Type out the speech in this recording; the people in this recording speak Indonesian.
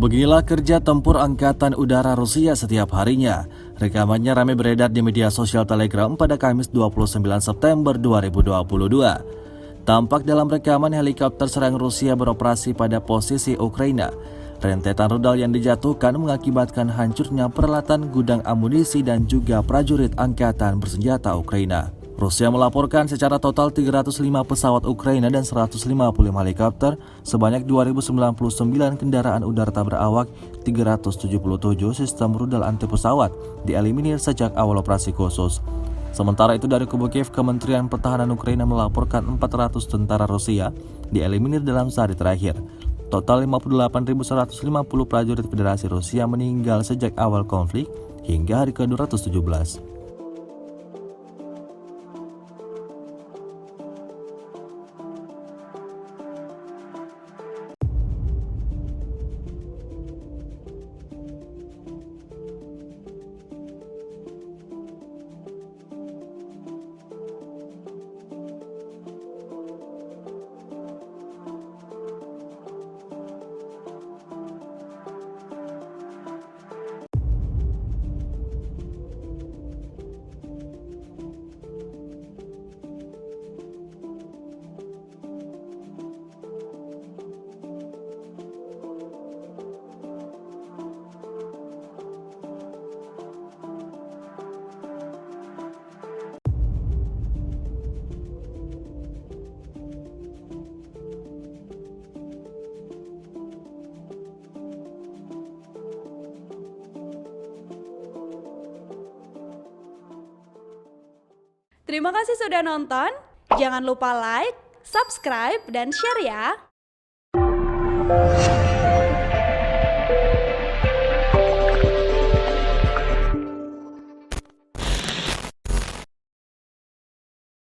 Beginilah kerja tempur Angkatan Udara Rusia setiap harinya. Rekamannya ramai beredar di media sosial Telegram pada Kamis 29 September 2022. Tampak dalam rekaman helikopter serang Rusia beroperasi pada posisi Ukraina. Rentetan rudal yang dijatuhkan mengakibatkan hancurnya peralatan gudang amunisi dan juga prajurit Angkatan Bersenjata Ukraina. Rusia melaporkan secara total 305 pesawat Ukraina dan 155 helikopter, sebanyak 2.099 kendaraan udara tak berawak, 377 sistem rudal anti pesawat dieliminir sejak awal operasi khusus. Sementara itu dari kubu Kiev, Kementerian Pertahanan Ukraina melaporkan 400 tentara Rusia dieliminir dalam sehari terakhir. Total 58.150 prajurit Federasi Rusia meninggal sejak awal konflik hingga hari ke-217. Terima kasih sudah nonton. Jangan lupa like, subscribe, dan share ya.